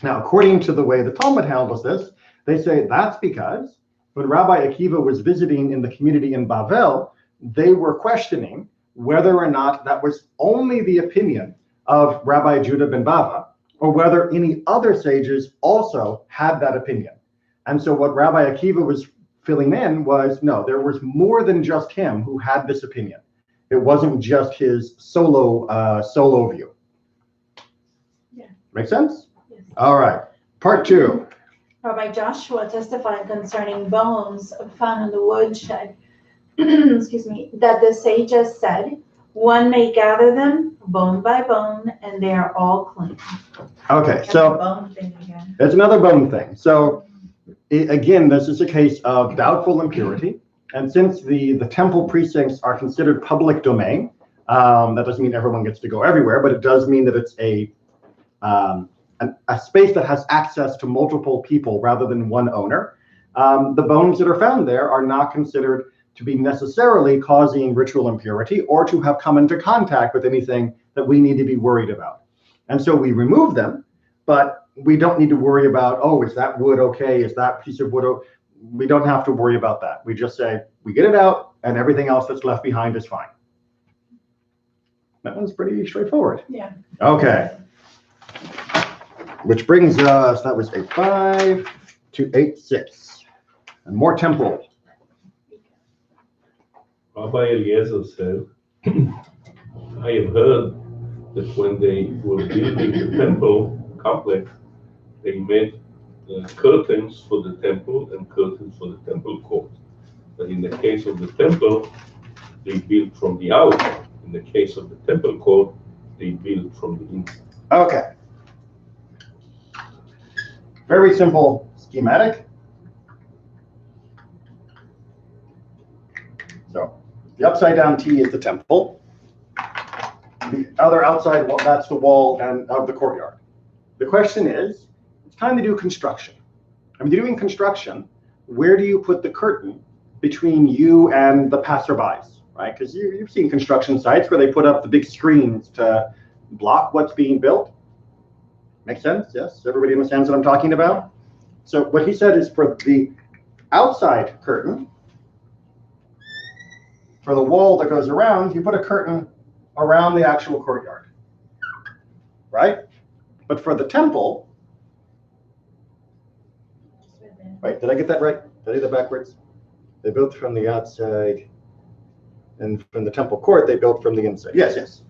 Now, according to the way the Talmud handles this, they say that's because when Rabbi Akiva was visiting in the community in Bavel, they were questioning whether or not that was only the opinion of Rabbi Judah ben Bava, or whether any other sages also had that opinion. And so what Rabbi Akiva was filling in was, no, there was more than just him who had this opinion. It wasn't just his solo view. Yeah. Make sense? Yes. All right. Part 2. Rabbi Joshua testified concerning bones found in the woodshed, excuse me, that the sages said, one may gather them bone by bone, and they are all clean. Okay, so bone thing again. it's another bone thing. So again, this is a case of doubtful impurity. And since the temple precincts are considered public domain, that doesn't mean everyone gets to go everywhere, but it does mean that it's a space that has access to multiple people rather than one owner. The bones that are found there are not considered to be necessarily causing ritual impurity or to have come into contact with anything that we need to be worried about. And so we remove them, but we don't need to worry about, oh, is that wood okay? Is that piece of wood okay? We don't have to worry about that. We just say, we get it out, and everything else that's left behind is fine. That one's pretty straightforward. Yeah. Okay. Which brings us, that was 8.5 to 8.6. And more temple. Rabbi Eliezer said, I have heard that when they were building the temple complex, they made curtains for the temple and curtains for the temple court. But in the case of the temple, they built from the outside. In the case of the temple court, they built from the inside. Okay. Very simple schematic. So the upside down T is the temple. The other outside wall, that's the wall and of the courtyard. The question is, it's time to do construction. I mean, you're doing construction, where do you put the curtain between you and the passerbys, right? Because you've seen construction sites where they put up the big screens to block what's being built. Make sense? Yes? Everybody understands what I'm talking about? So what he said is for the outside curtain, for the wall that goes around, you put a curtain around the actual courtyard, right? But for the temple, wait, did I get that right? Did I do that backwards? They built from the outside, and from the temple court, they built from the inside. Yes, yes.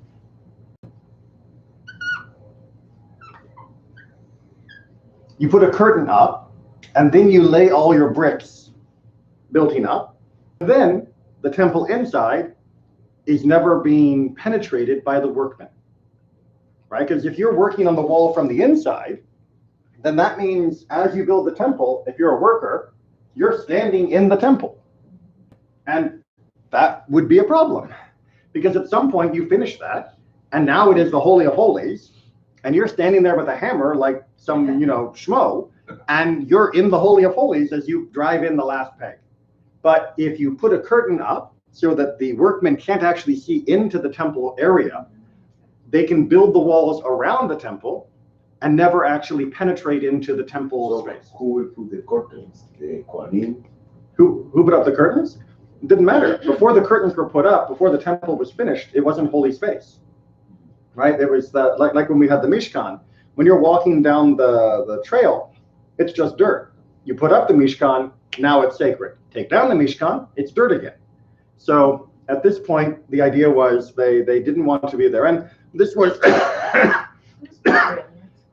You put a curtain up, and then you lay all your bricks building up. Then the temple inside is never being penetrated by the workmen, right? Because if you're working on the wall from the inside, then that means as you build the temple, if you're a worker, you're standing in the temple. And that would be a problem, because at some point you finish that, and now it is the Holy of Holies, and you're standing there with a hammer like some, schmo, and you're in the Holy of Holies as you drive in the last peg. But if you put a curtain up so that the workmen can't actually see into the temple area, they can build the walls around the temple and never actually penetrate into the temple space. Who will put the curtains? The Kohanim? Who put up the curtains? It didn't matter. Before the curtains were put up, before the temple was finished, it wasn't holy space, right? There was like when we had the Mishkan. When you're walking down the trail, it's just dirt. You put up the Mishkan, now it's sacred. Take down the Mishkan, it's dirt again. So at this point, the idea was they didn't want to be there, and this was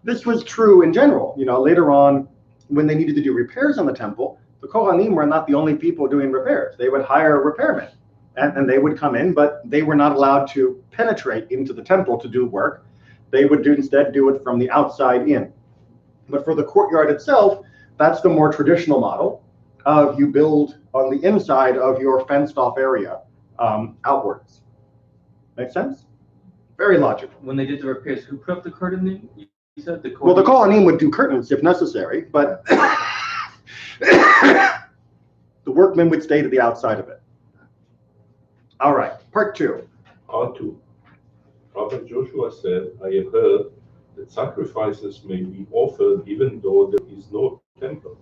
this was true in general. Later on, when they needed to do repairs on the temple, the Kohanim were not the only people doing repairs. They would hire repairmen, and they would come in, but they were not allowed to penetrate into the temple to do work. They would instead do it from the outside in. But for the courtyard itself, that's the more traditional model of you build on the inside of your fenced-off area outwards. Make sense? Very logical. When they did the repairs, who put up the curtain then? You said the Well, the Kohanim would do curtains if necessary, but the workmen would stay to the outside of it. All right, part 2. Part 2. Prophet Joshua said, I have heard that sacrifices may be offered even though there is no temple,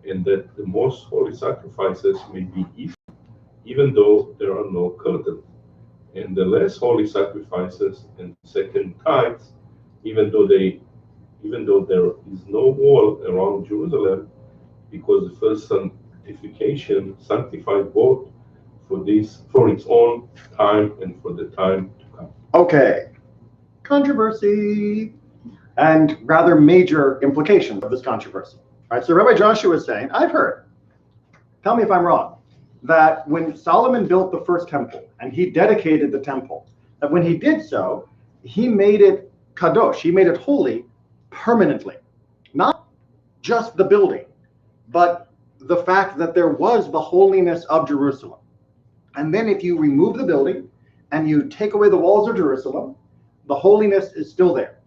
and that the most holy sacrifices may be even though there are no curtains, and the less holy sacrifices and second tithes, even though there is no wall around Jerusalem, because the first sanctification sanctified both for its own time and for the time to come. Okay, controversy and rather major implications of this controversy. All right, so Rabbi Joshua is saying, I've heard, tell me if I'm wrong, that when Solomon built the first temple and he dedicated the temple, that when he did so, he made it kadosh, he made it holy permanently. Not just the building, but the fact that there was the holiness of Jerusalem. And then if you remove the building and you take away the walls of Jerusalem, the holiness is still there.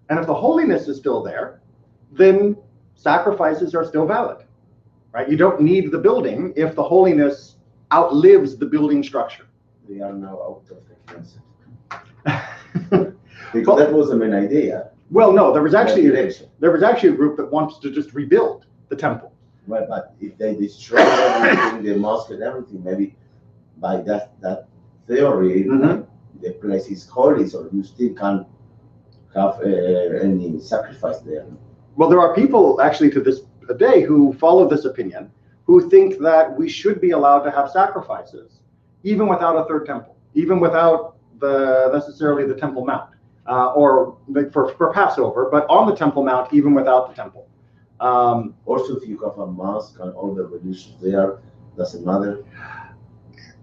And if the holiness is still there, then sacrifices are still valid, right? You don't need the building if the holiness outlives the building structure. They are now out of the concept. Because that was the main idea. Well, no, there was actually a group that wants to just rebuild the temple. Well, but if they destroy everything, the mosque and everything, maybe by that theory, the place is holy, so you still can't have any sacrifice there. Well, there are people actually to this day who follow this opinion, who think that we should be allowed to have sacrifices, even without a third temple, even without necessarily the Temple Mount, or for Passover, but on the Temple Mount, even without the temple. Also, if you have a mosque and all the religions there, doesn't matter.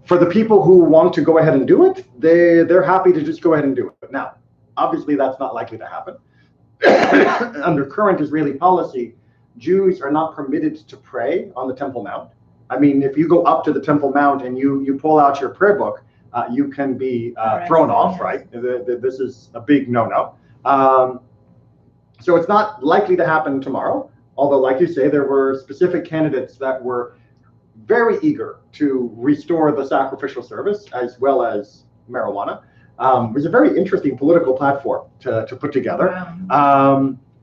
For the people who want to go ahead and do it, they're happy to just go ahead and do it. Now, obviously, that's not likely to happen. Under current Israeli policy, Jews are not permitted to pray on the Temple Mount. I mean, if you go up to the Temple Mount and you pull out your prayer book, you can be thrown off, right? This is a big no-no. So it's not likely to happen tomorrow, although, like you say, there were specific candidates that were very eager to restore the sacrificial service as well as marijuana. It was a very interesting political platform to put together,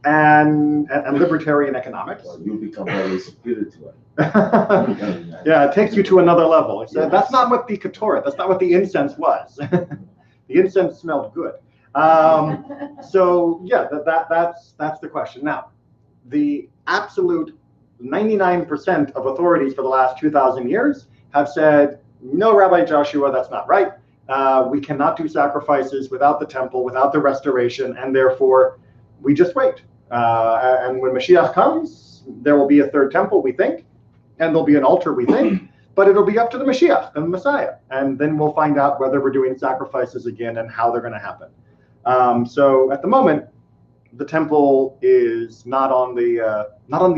and libertarian economics. Well, you become very spiritual. Yeah, it takes you to another level. That's not what the Ketoret, that's not what the incense was. The incense smelled good. So yeah, that's the question. Now, the absolute 99% of authorities for the last 2,000 years have said, no, Rabbi Joshua, that's not right. We cannot do sacrifices without the temple, without the restoration, and therefore we just wait. And when Mashiach comes, there will be a third temple, we think, and there'll be an altar, we think, but it'll be up to the Mashiach, the Messiah. And then we'll find out whether we're doing sacrifices again and how they're going to happen. So at the moment, the temple is not on the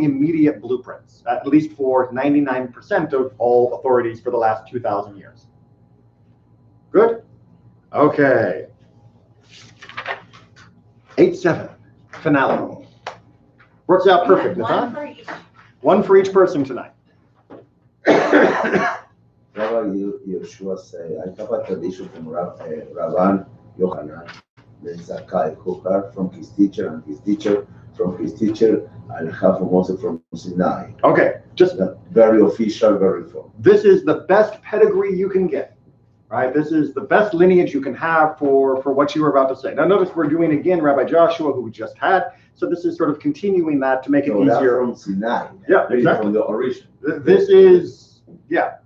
immediate blueprints, at least for 99% of all authorities for the last 2,000 years. Good? Okay. 8-7, finale. Works out perfect, One Nathan. for each. One for each person tonight. Rabbi Yeshua say, I have a tradition from Rabban Yochanan ben Zakkai, who heard from his teacher and his teacher from his teacher, and half of Moses from Sinai. Okay, just Very official, very formal. this is the best pedigree you can get, right? This is the best lineage you can have for what you were about to say. Now notice we're doing again Rabbi Joshua, who we just had. So this is sort of continuing that to make it So that's easier. from Sinai. Yeah, Really exactly. From the origin. This is, yeah.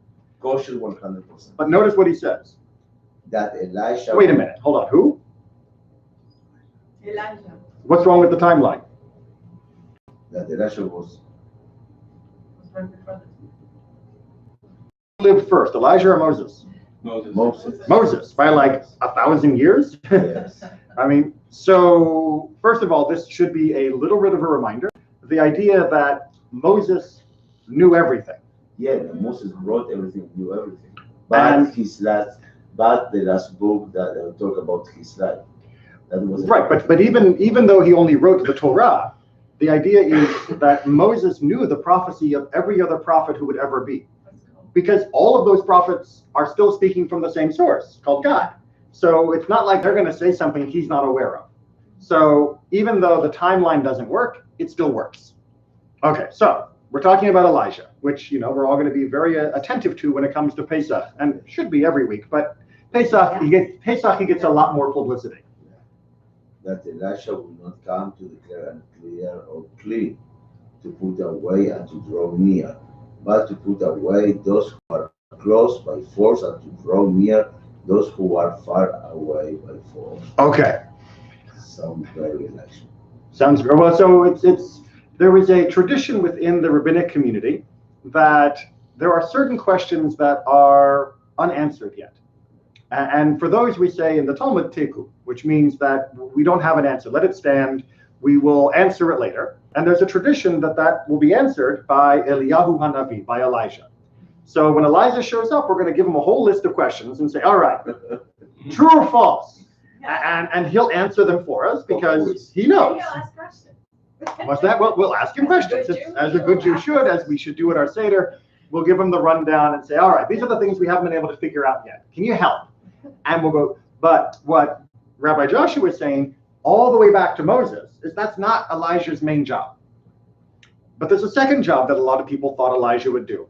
Kosher 100%. But notice what he says. That Elisha. Wait a minute, hold on, who? Elijah. What's wrong with the timeline? That Elisha was. Who lived first, Elijah or Moses? Moses. Moses, by like 1,000 years? Yes. I mean, so first of all, this should be a little bit of a reminder. The idea that Moses knew everything. Yeah, Moses wrote everything, knew everything. But the last book that talk about his life. That was Right, but even though he only wrote the Torah, the idea is that Moses knew the prophecy of every other prophet who would ever be. Because all of those prophets are still speaking from the same source, called God. So it's not like they're going to say something he's not aware of. So even though the timeline doesn't work, it still works. Okay, so we're talking about Elijah, which we're all going to be very attentive to when it comes to Pesach, and should be every week. But Pesach, he gets a lot more publicity. that Elisha will not come to declare unclear or clean, to put away and to draw near, but to put away those who are close by force and to draw near those who are far away by force. Okay. Sounds very Elisha. Sounds good. Well, so there is a tradition within the rabbinic community that there are certain questions that are unanswered yet. And for those, we say in the Talmud, teku, which means that we don't have an answer. Let it stand. We will answer it later. And there's a tradition that will be answered by Eliyahu Hanavi, by Elijah. So when Elijah shows up, we're going to give him a whole list of questions and say, all right, true or false? And he'll answer them for us because he knows. What's that? Well, we'll ask him questions. As a good Jew should, as we should do at our Seder, we'll give him the rundown and say, all right, these are the things we haven't been able to figure out yet. Can you help? And we'll go, but what Rabbi Joshua is saying all the way back to Moses is that's not Elijah's main job. But there's a second job that a lot of people thought Elijah would do.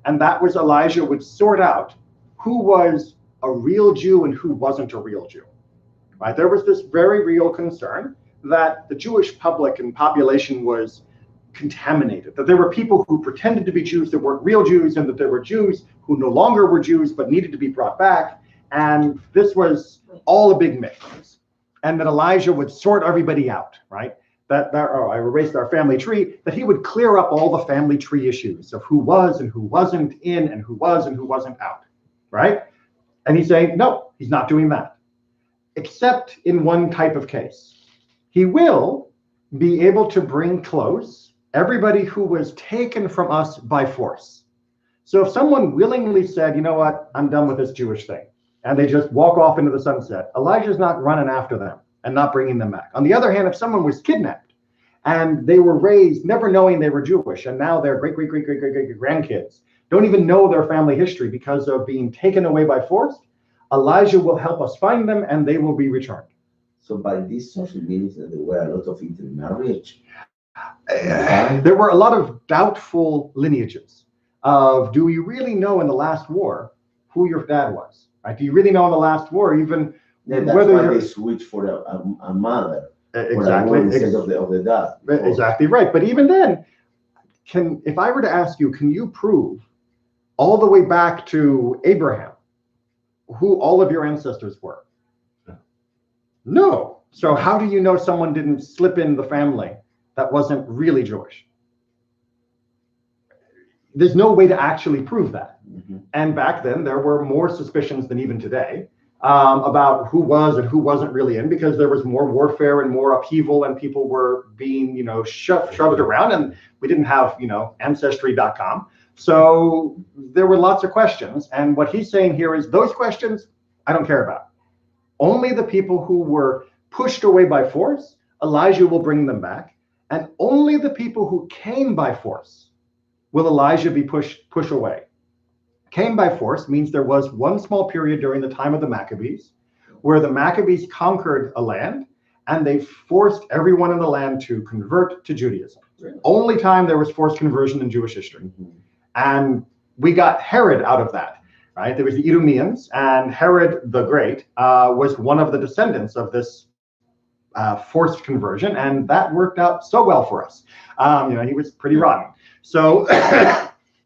And that was Elijah would sort out who was a real Jew and who wasn't a real Jew. Right? There was this very real concern that the Jewish public and population was contaminated, that there were people who pretended to be Jews that weren't real Jews, and that there were Jews who no longer were Jews but needed to be brought back. And this was all a big mix. And that Elijah would sort everybody out, right? I erased our family tree, that he would clear up all the family tree issues of who was and who wasn't in and who was and who wasn't out, right? And he's saying, no, he's not doing that. Except in one type of case. He will be able to bring close everybody who was taken from us by force. So if someone willingly said, you know what, I'm done with this Jewish thing, and they just walk off into the sunset, Elijah's not running after them and not bringing them back. On the other hand, if someone was kidnapped and they were raised never knowing they were Jewish, and now their great-great-great-great-great-grandkids don't even know their family history because of being taken away by force, Elijah will help us find them and they will be returned. So by this social means there were a lot of intermarriage. There were a lot of doubtful lineages of, do we really know in the last war who your dad was? Right? Do you really know in the last war even That's whether why you're... they switch for a mother. Exactly. Instead of the dad. Exactly right. But even then, if I were to ask you, can you prove all the way back to Abraham who all of your ancestors were? No. So how do you know someone didn't slip in the family that wasn't really Jewish? there's no way to actually prove that. And back then, there were more suspicions than even today about who was and who wasn't really in, because there was more warfare and more upheaval, and people were being, shoved around, and we didn't have, Ancestry.com. So there were lots of questions. And what he's saying here is those questions I don't care about. Only the people who were pushed away by force, Elijah will bring them back. And only the people who came by force will Elijah be pushed away. Came by force means there was one small period during the time of the Maccabees where the Maccabees conquered a land and they forced everyone in the land to convert to Judaism. Really? Only time there was forced conversion in Jewish history. And we got Herod out of that, right? There was the Idumeans, and Herod the Great was one of the descendants of this forced conversion, and that worked out so well for us. He was pretty rotten. So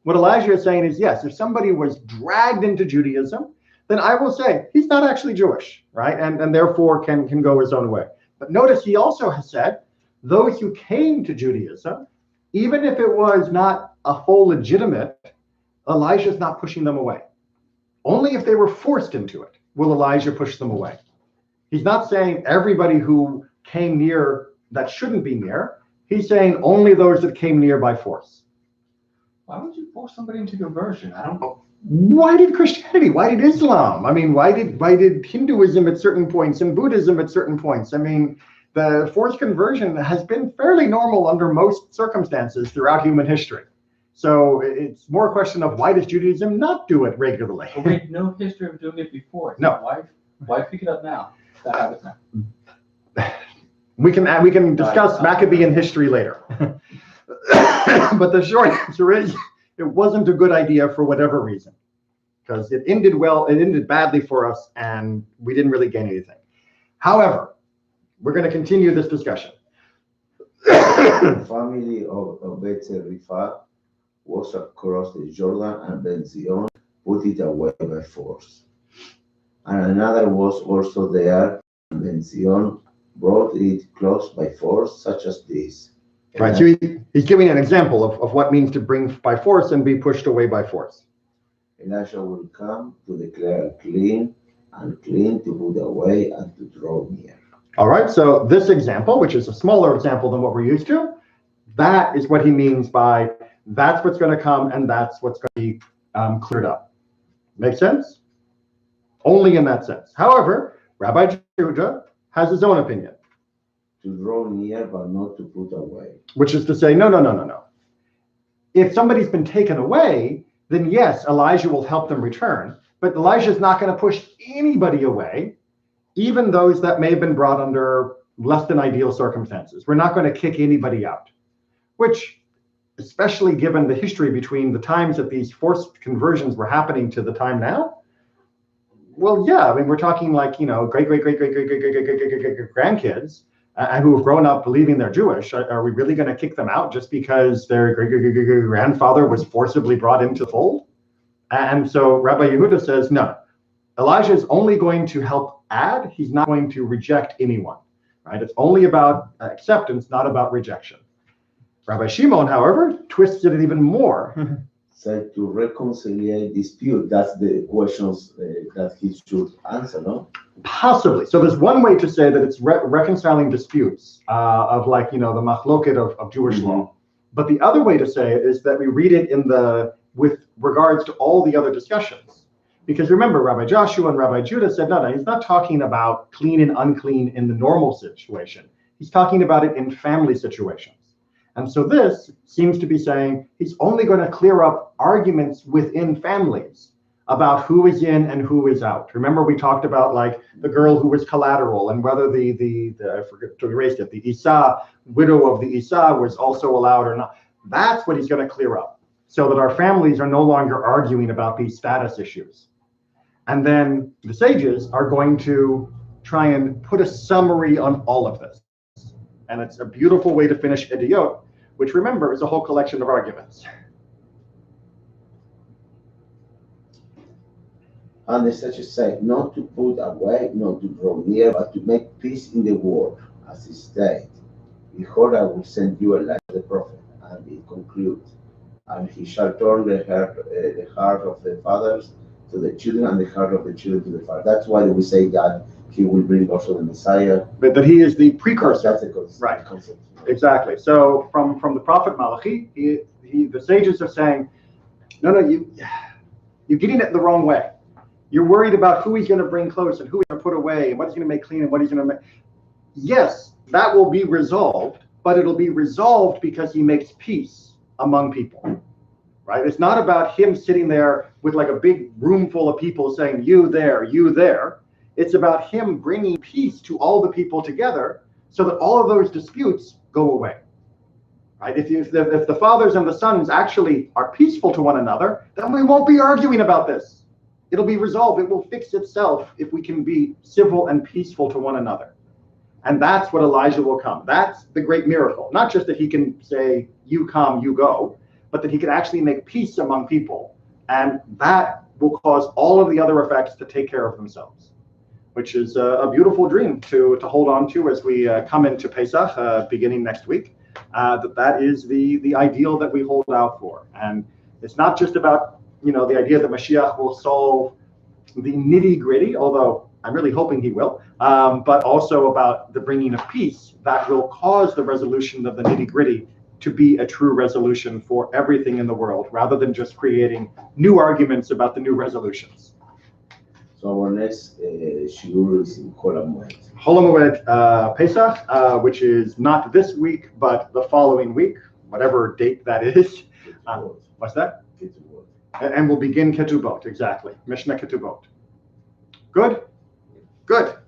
what Elijah is saying is, yes, if somebody was dragged into Judaism, then I will say he's not actually Jewish, right? And therefore can go his own way. But notice he also has said, those who came to Judaism, even if it was not a full legitimate, Elijah's not pushing them away. Only if they were forced into it will Elijah push them away. He's not saying everybody who came near that shouldn't be near. He's saying only those that came near by force. Why would you force somebody into conversion? I don't know. Why did Christianity? Why did Islam? I mean, why did Hinduism at certain points and Buddhism at certain points? I mean, the forced conversion has been fairly normal under most circumstances throughout human history. So it's more a question of why does Judaism not do it regularly? But we have no history of doing it before. So No. Why pick it up now? That happens now. We can discuss Maccabean history later. But the short answer is it wasn't a good idea for whatever reason, because it ended badly for us, and we didn't really gain anything. However, we're going to continue this discussion. The family of Bet Rifah was across the Jordan, and Ben Zion put it away by force. And another was also there, and Ben Zion brought it close by force, such as this. Right, so he's giving an example of what means to bring by force and be pushed away by force. Elijah will come to declare clean, and clean to put away and to draw near. All right, so this example, which is a smaller example than what we're used to, that is what he means by that's what's going to come and that's what's going to be cleared up. Make sense? Only in that sense. However, Rabbi Judah has his own opinion. To draw near, but not to put away. Which is to say, no. If somebody's been taken away, then yes, Elijah will help them return. But Elijah is not going to push anybody away, even those that may have been brought under less than ideal circumstances. We're not going to kick anybody out, which, especially given the history between the times that these forced conversions were happening to the time now, well, yeah, I mean, we're talking like, great grandkids who have grown up believing they're Jewish. Are we really going to kick them out just because their grandfather was forcibly brought into the fold? And so Rabbi Yehuda says, no, Elijah is only going to help add. He's not going to reject anyone, right? It's only about acceptance, not about rejection. Rabbi Shimon, however, twists it even more. So to reconcile dispute, that's the questions that he should answer, no? Possibly. So there's one way to say that it's reconciling disputes of like, the machloket of Jewish law. But the other way to say it is that we read it with regards to all the other discussions. Because remember, Rabbi Joshua and Rabbi Judah said, no, he's not talking about clean and unclean in the normal situation. He's talking about it in family situations. And so this seems to be saying he's only going to clear up arguments within families about who is in and who is out. Remember, we talked about like the girl who was collateral and whether I forget to erase it, the Isa, widow of the Isa was also allowed or not. That's what he's going to clear up so that our families are no longer arguing about these status issues. And then the sages are going to try and put a summary on all of this. And it's a beautiful way to finish Eduyot, which remember is a whole collection of arguments. And the sages say, not to put away, not to draw near, but to make peace in the world, as it states. Behold, I will send you Elijah the prophet. And it concludes, and he shall turn the heart of the fathers to the children, and the heart of the children to the father. That's why we say that he will bring also the Messiah. But that he is the precursor. That's the concept. Right. Exactly. So from the prophet Malachi, the sages are saying, no, you're getting it the wrong way. You're worried about who he's going to bring close and who he's going to put away and what he's going to make clean and what he's going to make. Yes, that will be resolved, but it'll be resolved because he makes peace among people, right? It's not about him sitting there with like a big room full of people saying, you there, you there. It's about him bringing peace to all the people together so that all of those disputes go away, right? If the fathers and the sons actually are peaceful to one another, then we won't be arguing about this. It'll be resolved. It will fix itself if we can be civil and peaceful to one another. And that's what Elijah will come. That's the great miracle. Not just that he can say, you come, you go, but that he can actually make peace among people. And that will cause all of the other effects to take care of themselves, which is a beautiful dream to hold on to as we come into Pesach beginning next week. That is the ideal that we hold out for. And it's not just about, the idea that Mashiach will solve the nitty-gritty, although I'm really hoping he will, but also about the bringing of peace that will cause the resolution of the nitty-gritty to be a true resolution for everything in the world, rather than just creating new arguments about the new resolutions. So our next shiur is in Chol HaMoed. Chol HaMoed Pesach, which is not this week, but the following week, whatever date that is. What's that? And we'll begin Ketubot, exactly. Mishnah Ketubot. Good? Good.